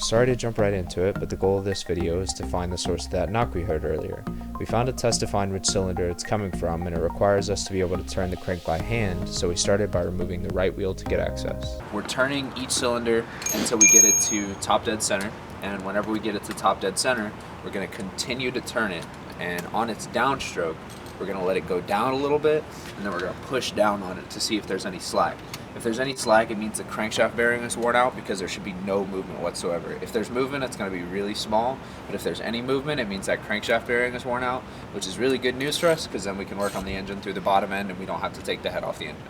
sorry to jump right into it, but the goal of this video is to find the source of that knock we heard earlier. We found a test to find which cylinder it's coming from, and it requires us to be able to turn the crank by hand, so we started by removing the right wheel to get access. We're turning each cylinder until we get it to top dead center, and whenever we get it to top dead center, we're going to continue to turn it, and on its downstroke, we're going to let it go down a little bit, and then we're going to push down on it to see if there's any slack. If there's any slack, it means the crankshaft bearing is worn out because there should be no movement whatsoever. If there's movement, it's going to be really small, but if there's any movement, it means that crankshaft bearing is worn out, which is really good news for us because then we can work on the engine through the bottom end and we don't have to take the head off the engine.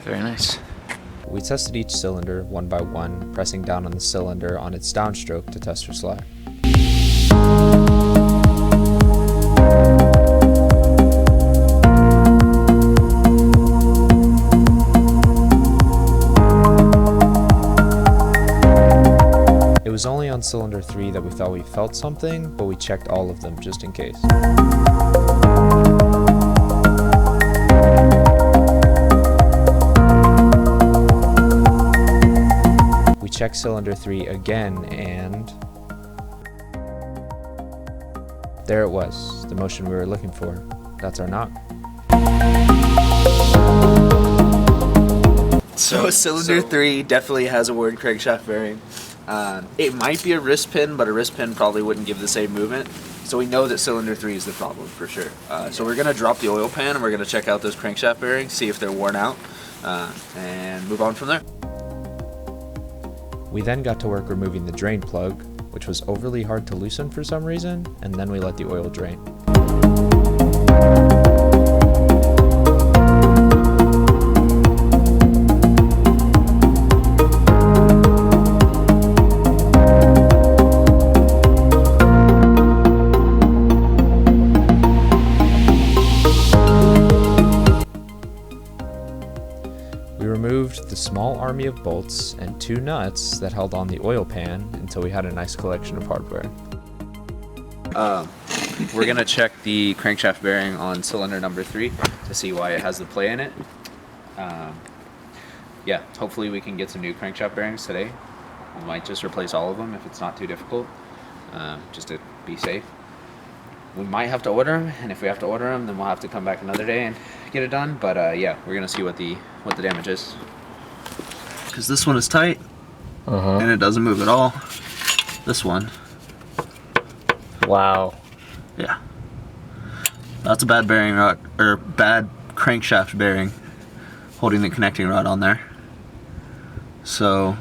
Very nice. We tested each cylinder one by one, pressing down on the cylinder on its downstroke to test for slack. It was only on cylinder 3 that we thought we felt something, but we checked all of them just in case. We checked cylinder 3 again, and there it was, the motion we were looking for. That's our knock. So cylinder 3 definitely has a worn crankshaft bearing. It might be a wrist pin, but a wrist pin probably wouldn't give the same movement. So we know that cylinder 3 is the problem for sure. So we're going to drop the oil pan and we're going to check out those crankshaft bearings, see if they're worn out, and move on from there. We then got to work removing the drain plug, which was overly hard to loosen for some reason, and then we let the oil drain. We removed the small army of bolts and 2 nuts that held on the oil pan until we had a nice collection of hardware. We're going to check the crankshaft bearing on cylinder number 3 to see why it has the play in it. Yeah, hopefully we can get some new crankshaft bearings today. We might just replace all of them if it's not too difficult, just to be safe. We might have to order them, and if we have to order them, then we'll have to come back another day and get it done. But yeah, we're gonna see what the damage is. Because this one is tight, and it doesn't move at all. This one, Wow. yeah, that's a bad bearing rod or bad crankshaft bearing, holding the connecting rod on there. So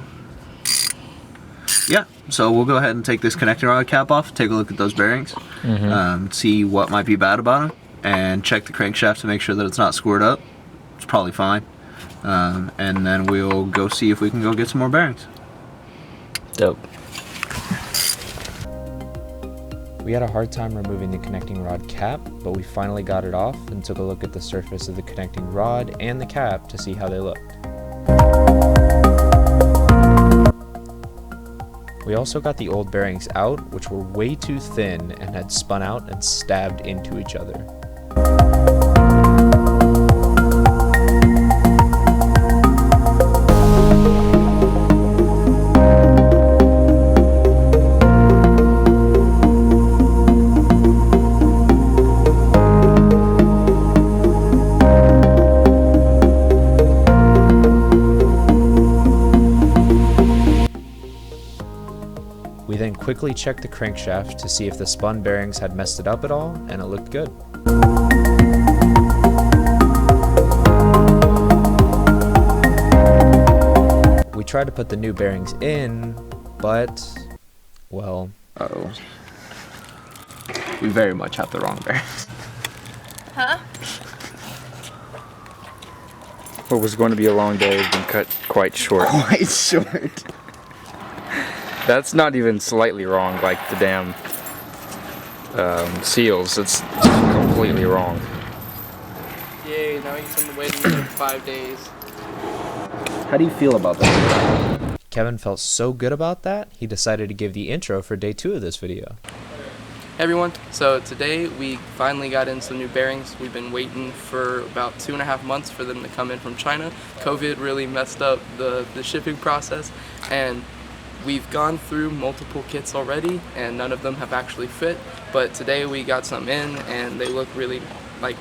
yeah, so we'll go ahead and take this connecting rod cap off, take a look at those bearings, see what might be bad about them, and check the crankshaft to make sure that it's not scored up. It's probably fine. And then we'll go see if we can go get some more bearings. Dope. We had a hard time removing the connecting rod cap, but we finally got it off and took a look at the surface of the connecting rod and the cap to see how they looked. We also got the old bearings out, which were way too thin and had spun out and stabbed into each other. We then quickly checked the crankshaft to see if the spun bearings had messed it up at all, and it looked good. We tried to put the new bearings in, but, well, Uh-oh. We very much have the wrong bearings. Huh? What was going to be a long day has been cut quite short. Quite short. That's not even slightly wrong, like the damn seals. It's completely wrong. Yay, now he's on the waiting for 5 days. How do you feel about that? Kevin felt so good about that, he decided to give the intro for day 2 of this video. Hey everyone, so today we finally got in some new bearings. We've been waiting for about 2.5 months for them to come in from China. COVID really messed up the shipping process, and we've gone through multiple kits already and none of them have actually fit, but today we got some in and they look really like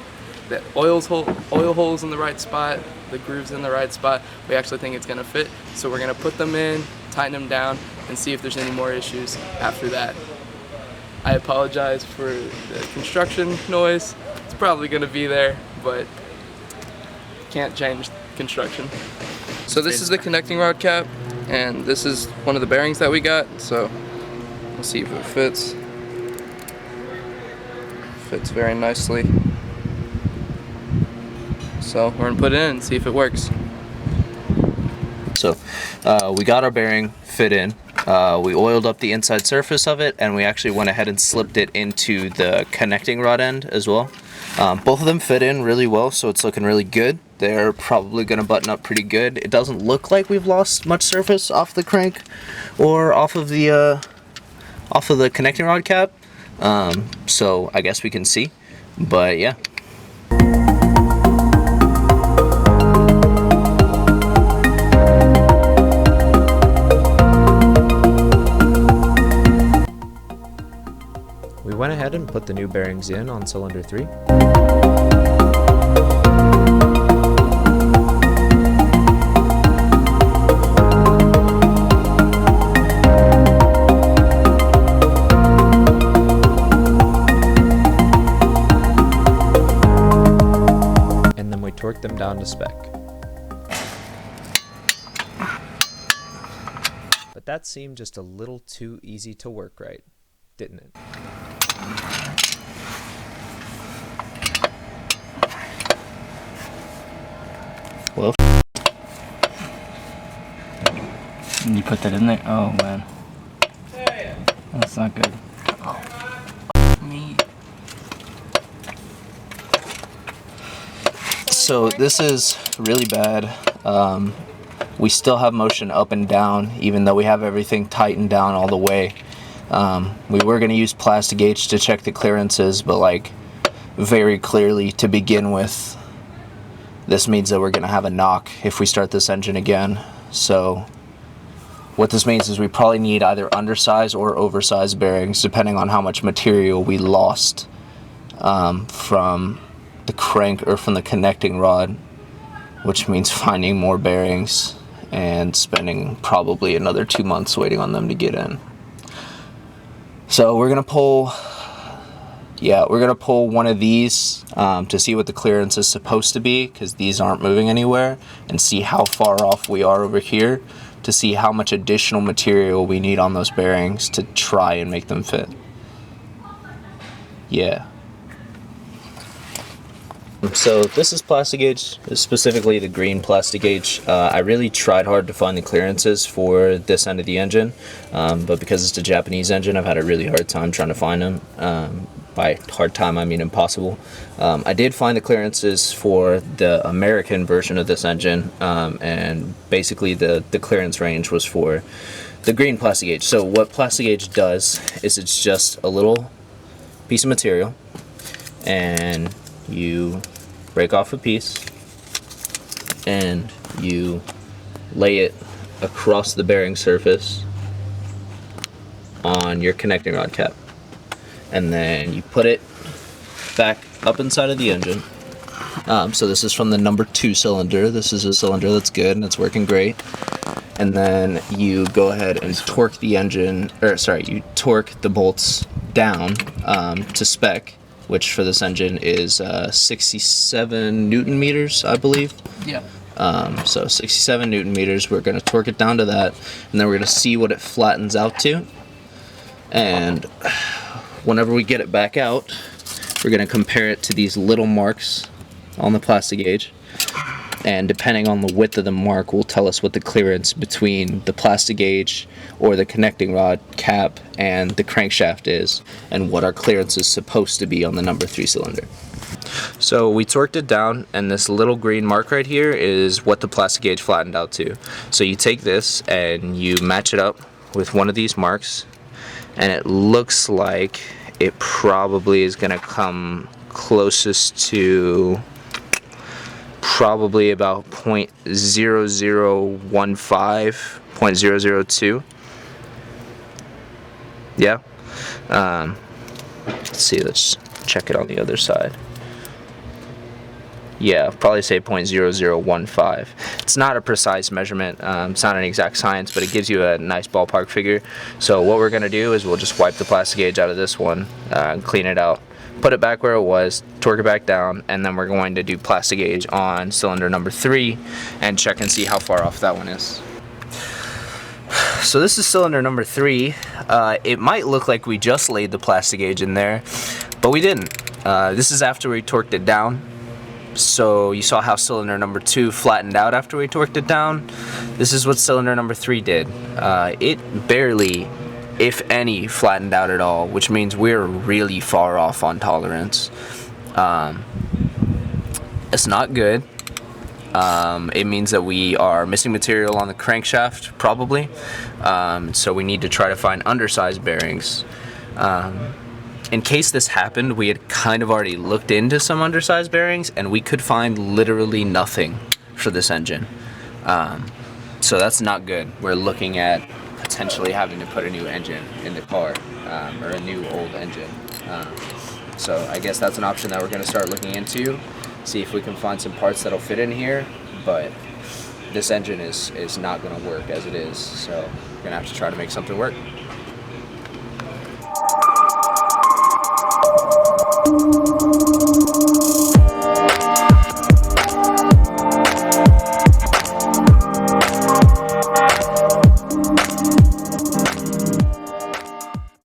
the oil holes in the right spot, the grooves in the right spot. We actually think it's gonna fit, so we're gonna put them in, tighten them down, and see if there's any more issues after that. I apologize for the construction noise. It's probably gonna be there, but can't change construction. So this is the connecting rod cap, and this is one of the bearings that we got, so we'll see if it fits. Fits very nicely. So we're gonna put it in and see if it works. So we got our bearing fit in. We oiled up the inside surface of it, and we actually went ahead and slipped it into the connecting rod end as well. Both of them fit in really well, so it's looking really good. They're probably going to button up pretty good. It doesn't look like we've lost much surface off the crank or off of the connecting rod cap. So I guess we can see, but yeah. We went ahead and put the new bearings in on cylinder 3. And then we torqued them down to spec. But that seemed just a little too easy to work right, didn't it? Well, you put that in there? Oh man, that's not good. so this is really bad. We still have motion up and down, even though we have everything tightened down all the way. We were going to use plastic gauge to check the clearances, but like very clearly to begin with, this means that we're going to have a knock if we start this engine again. So what this means is we probably need either undersized or oversized bearings, depending on how much material we lost from the crank or from the connecting rod, which means finding more bearings and spending probably another 2 months waiting on them to get in. So we're gonna pull one of these to see what the clearance is supposed to be, because these aren't moving anywhere, and see how far off we are over here to see how much additional material we need on those bearings to try and make them fit. Yeah. So this is plastic gauge, specifically the green plastic gauge. I really tried hard to find the clearances for this end of the engine, but because it's a Japanese engine, I've had a really hard time trying to find them. By hard time, I mean impossible. I did find the clearances for the American version of this engine, and basically the clearance range was for the green plastic gauge. So what plastic gauge does is it's just a little piece of material, and you break off a piece and you lay it across the bearing surface on your connecting rod cap, and then you put it back up inside of the engine. So this is from the number 2 cylinder. This is a cylinder that's good and it's working great. And then you go ahead and torque the engine, or sorry, you torque the bolts down to spec, which for this engine is 67 Newton meters, I believe. Yeah. So 67 Newton meters, we're going to torque it down to that, and then we're going to see what it flattens out to. And whenever we get it back out, we're going to compare it to these little marks on the plastic gauge. And depending on the width of the mark will tell us what the clearance between the plastic gauge or the connecting rod cap and the crankshaft is, and what our clearance is supposed to be on the number 3 cylinder. So we torqued it down, and this little green mark right here is what the plastic gauge flattened out to. So you take this and you match it up with one of these marks, and it looks like it probably is going to come closest to probably about 0.0015, 0.002. Yeah. Let's see. Let's check it on the other side. Yeah, probably say 0.0015. It's not a precise measurement. It's not an exact science, but it gives you a nice ballpark figure. So what we're gonna do is we'll just wipe the plastic gauge out of this one, clean it out, put it back where it was, torque it back down, and then we're going to do plastic gauge on cylinder number 3 and check and see how far off that one is. So this is cylinder number 3. It might look like we just laid the plastic gauge in there, but we didn't. This is after we torqued it down. So you saw how cylinder number 2 flattened out after we torqued it down. This is what cylinder number 3 did. It barely, if any, flattened out at all, which means we're really far off on tolerance. It's not good. It means that we are missing material on the crankshaft, probably. So we need to try to find undersized bearings. In case this happened, we had kind of already looked into some undersized bearings, and we could find literally nothing for this engine. So that's not good. We're looking at potentially having to put a new engine in the car, or a new old engine. So I guess that's an option that we're going to start looking into, see if we can find some parts that'll fit in here, but this engine is not going to work as it is, so we're going to have to try to make something work.